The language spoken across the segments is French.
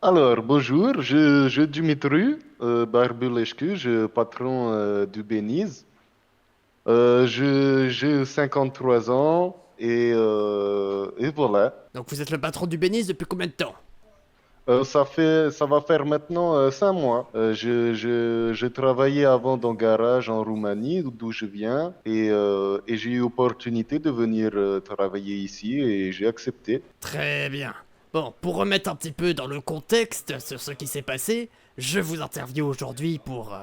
Alors, bonjour, je Dimitri Barbulescu, je patron du Beniz. J'ai 53 ans et voilà. Donc vous êtes le patron du Bénis depuis combien de temps? Ça va faire maintenant 5 mois. Je travaillais avant dans garage en Roumanie, d'où je viens, et j'ai eu l'opportunité de venir travailler ici et j'ai accepté. Très bien. Bon, pour remettre un petit peu dans le contexte sur ce qui s'est passé, je vous interviewe aujourd'hui pour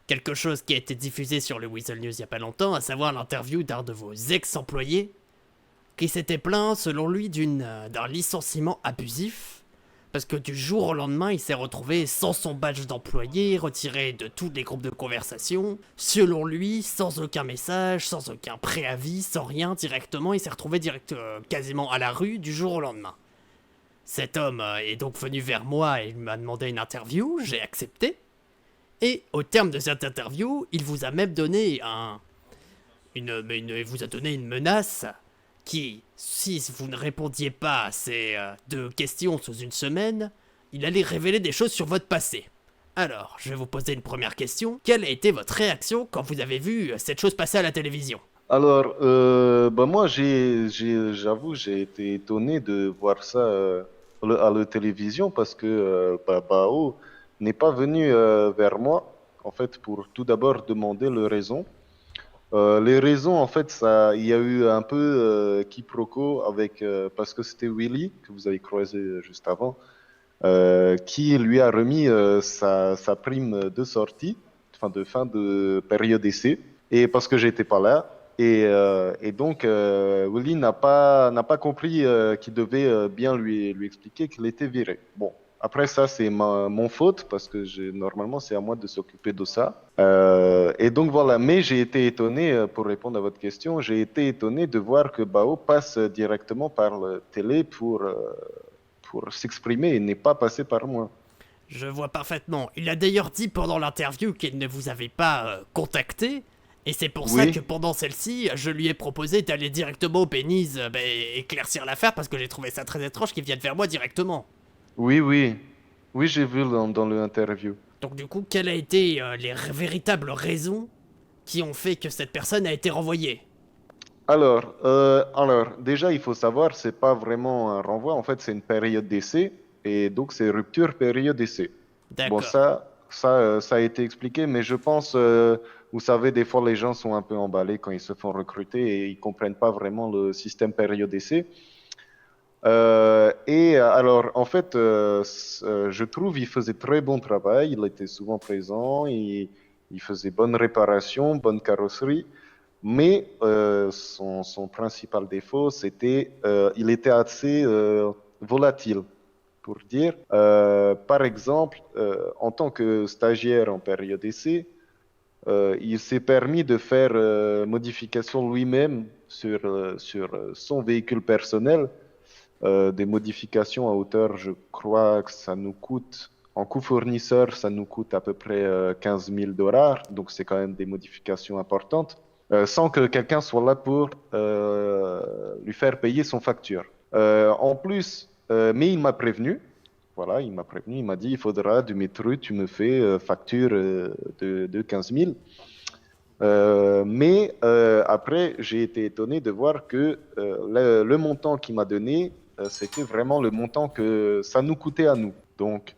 quelque chose qui a été diffusé sur le Weasel News il y a pas longtemps, à savoir l'interview d'un de vos ex-employés qui s'était plaint, selon lui, d'un licenciement abusif. Parce que du jour au lendemain, il s'est retrouvé sans son badge d'employé, retiré de tous les groupes de conversation. Selon lui, sans aucun message, sans aucun préavis, sans rien, directement, il s'est retrouvé quasiment à la rue du jour au lendemain. Cet homme est donc venu vers moi et il m'a demandé une interview, j'ai accepté. Et au terme de cette interview, il vous a même donné il vous a donné une menace qui, si vous ne répondiez pas à ces deux questions sous une semaine, il allait révéler des choses sur votre passé. Alors, je vais vous poser une première question. Quelle a été votre réaction quand vous avez vu cette chose passer à la télévision? Alors, bah moi, j'avoue, j'ai été étonné de voir ça à la télévision parce que bah, Bao n'est pas venu vers moi, en fait, pour tout d'abord demander les raisons. Les raisons, en fait, il y a eu un peu quiproquo avec, parce que c'était Willy, que vous avez croisé juste avant, qui lui a remis sa prime de sortie, enfin de fin de période d'essai, et parce que j'étais pas là. Et donc, Willy n'a pas compris qu'il devait bien lui expliquer qu'il était viré. Bon, après ça, c'est mon faute, parce que normalement, c'est à moi de s'occuper de ça. Et donc voilà, mais j'ai été étonné, pour répondre à votre question, j'ai été étonné de voir que Bao passe directement par la télé pour s'exprimer et n'est pas passé par moi. Je vois parfaitement. Il a d'ailleurs dit pendant l'interview qu'il ne vous avait pas contacté. Et c'est pour ça que Oui, pendant celle-ci, je lui ai proposé d'aller directement au pénis éclaircir l'affaire parce que j'ai trouvé ça très étrange qu'il vienne vers moi directement. oui, oui. Oui, j'ai vu dans l'interview. Donc du coup, quelles ont été les véritables raisons qui ont fait que cette personne a été renvoyée? Alors, déjà, il faut savoir, c'est pas vraiment un renvoi. En fait, c'est une période d'essai. Et donc, c'est rupture période d'essai. Bon, D'accord. ça a été expliqué, mais je pense, vous savez, des fois, les gens sont un peu emballés quand ils se font recruter et ils comprennent pas vraiment le système période d'essai. Alors, en fait, je trouve il faisait très bon travail. Il était souvent présent. Il faisait bonne réparation, bonne carrosserie. Mais son principal défaut, c'était il était assez volatile. Pour dire, par exemple, en tant que stagiaire en période d'essai, il s'est permis de faire modification lui-même sur son véhicule personnel, des modifications à hauteur, je crois que ça nous coûte, en coût fournisseur, ça nous coûte à peu près 15 000 dollars, donc c'est quand même des modifications importantes, sans que quelqu'un soit là pour lui faire payer son facture. En plus, mais il m'a prévenu, voilà, il m'a prévenu, il m'a dit, il faudra du métro, tu me fais facture de 15 000. Mais après, j'ai été étonné de voir que le montant qu'il m'a donné, c'était vraiment le montant que ça nous coûtait à nous. Donc,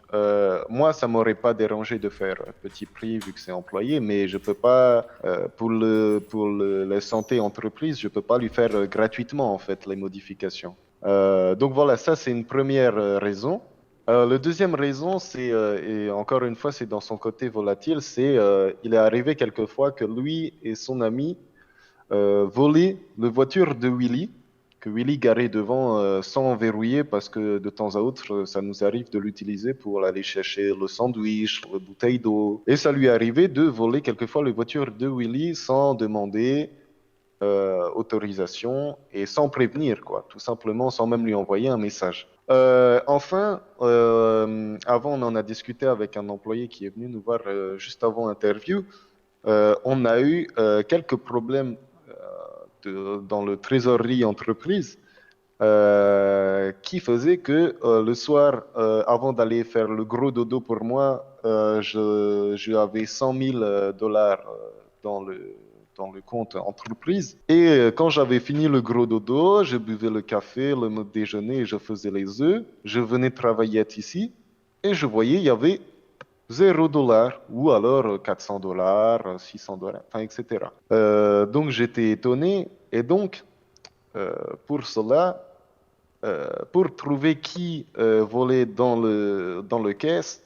moi, ça m'aurait pas dérangé de faire un petit prix vu que c'est employé, mais je peux pas, la santé entreprise, je peux pas lui faire gratuitement, en fait, les modifications. Donc voilà, ça, c'est une première raison. La deuxième raison, et encore une fois, c'est dans son côté volatile, il est arrivé quelquefois que lui et son ami volaient la voiture de Willy, que Willy garait devant sans verrouiller, parce que de temps à autre, ça nous arrive de l'utiliser pour aller chercher le sandwich, la bouteille d'eau. Et ça lui arrivait de voler quelquefois la voiture de Willy sans demander autorisation et sans prévenir, quoi, tout simplement sans même lui envoyer un message. Enfin, avant, on en a discuté avec un employé qui est venu nous voir juste avant l'interview. On a eu quelques problèmes dans le trésorerie entreprise qui faisait que le soir, avant d'aller faire le gros dodo pour moi, je avais 100 000 dollars dans dans le compte entreprise. Et quand j'avais fini le gros dodo, je buvais le café, le déjeuner, je faisais les œufs, je venais travailler ici et je voyais, il y avait 0 dollar ou alors 400 dollars, 600 dollars, enfin, etc. Donc j'étais étonné et donc euh, pour cela, pour trouver qui volait dans le caisse,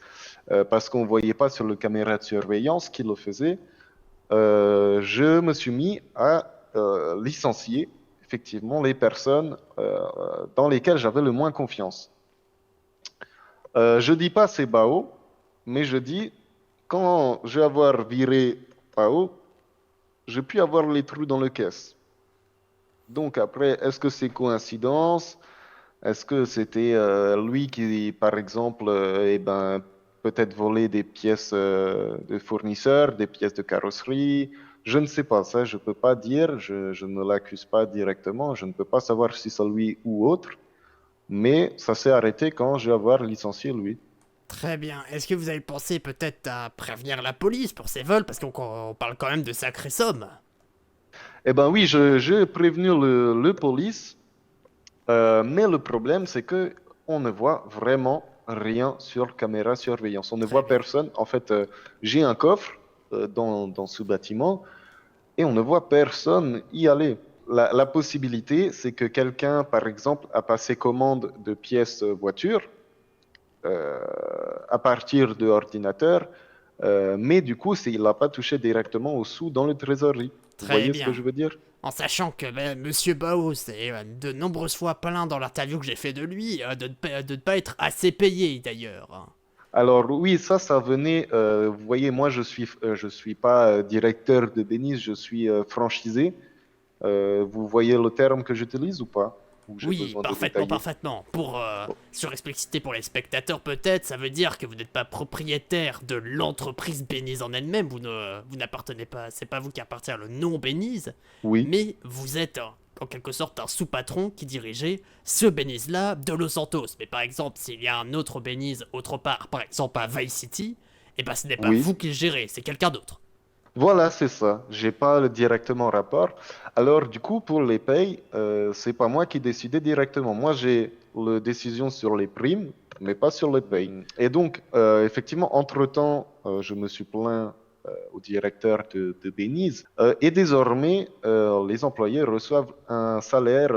parce qu'on ne voyait pas sur le caméra de surveillance qui le faisait, je me suis mis à licencier effectivement les personnes dans lesquelles j'avais le moins confiance. Je dis pas c'est Bao, mais je dis quand je vais avoir viré Bao, je puis avoir les trous dans le caisse. Donc après, est-ce que c'est coïncidence? Est-ce que c'était lui qui, par exemple, eh ben, peut-être volé des pièces de fournisseurs, des pièces de carrosserie? Je ne sais pas, ça je ne peux pas dire, je ne l'accuse pas directement, je ne peux pas savoir si c'est lui ou autre, mais ça s'est arrêté quand je vais avoir licencié lui. Très bien. Est-ce que vous avez pensé peut-être à prévenir la police pour ces vols? Parce qu'on parle quand même de sacrées sommes. Eh ben oui, j'ai prévenu le police. Mais le problème, c'est que on ne voit vraiment rien sur caméra surveillance. On ne Très voit bien. personne. En fait, j'ai un coffre dans ce bâtiment et on ne voit personne y aller. La possibilité, c'est que quelqu'un, par exemple, a passé commande de pièces voiture euh, à partir de ordinateur, mais du coup, il n'a pas touché directement au sous dans le trésorerie. Vous Très voyez ce que bien. je veux dire? En sachant que Monsieur Bao s'est de nombreuses fois plaint dans l'interview que j'ai fait de lui de ne pas être assez payé d'ailleurs, hein. Alors oui, ça venait. Vous voyez, moi, je suis pas directeur de Bénis, je suis franchisé. Vous voyez le terme que j'utilise ou pas? Ou j'ai Oui, besoin de parfaitement, détailler? parfaitement. Pour Oh, surexpliciter pour les spectateurs peut-être, ça veut dire que vous n'êtes pas propriétaire de l'entreprise Bénize en elle-même, vous n'appartenez pas, c'est pas vous qui appartient le nom Bénize, oui, mais vous êtes en quelque sorte un sous-patron qui dirigeait ce Bénize-là de Los Santos. Mais par exemple, s'il y a un autre Bénize autre part, par exemple à Vice City, eh ben ce n'est pas oui. vous qui le gérez, c'est quelqu'un d'autre. Voilà, c'est ça. J'ai pas directement rapport. Alors du coup, pour les payes, c'est pas moi qui décidais directement. Moi, j'ai la décision sur les primes, mais pas sur les payes. Et donc, effectivement, entre-temps, je me suis plaint au directeur de Benize. Et désormais, les employés reçoivent un salaire,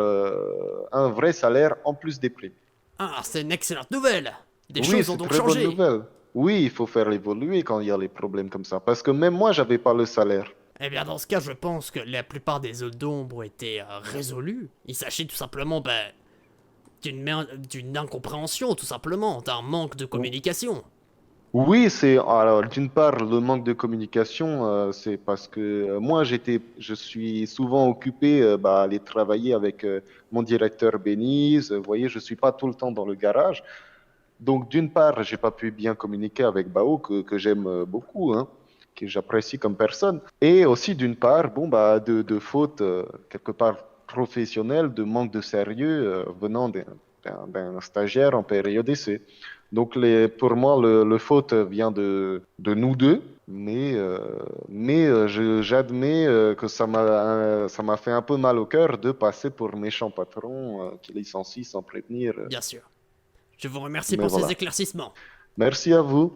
un vrai salaire en plus des primes. Ah, c'est une excellente nouvelle. Des Oui, choses ont c'est donc très bonne changé. nouvelle. Oui, il faut faire évoluer quand il y a les problèmes comme ça. Parce que même moi, j'avais pas le salaire. Eh bien, dans ce cas, je pense que la plupart des zones d'ombre ont été résolues. Il s'agit tout simplement d'une incompréhension, tout simplement, d'un manque de communication. Oui, c'est alors d'une part le manque de communication, c'est parce que moi je suis souvent occupé à aller travailler avec mon directeur Bénise. Vous voyez, je suis pas tout le temps dans le garage. Donc d'une part, j'ai pas pu bien communiquer avec Bao que j'aime beaucoup, hein, que j'apprécie comme personne. Et aussi d'une part, bon de fautes quelque part professionnelles, de manque de sérieux venant d'un stagiaire en période d'essai. Donc pour moi, le faute vient de nous deux, mais j'admets que ça m'a fait un peu mal au cœur de passer pour méchant patron qui licencie sans prévenir. Bien sûr. Je vous remercie Mais pour ces voilà. éclaircissements. Merci à vous.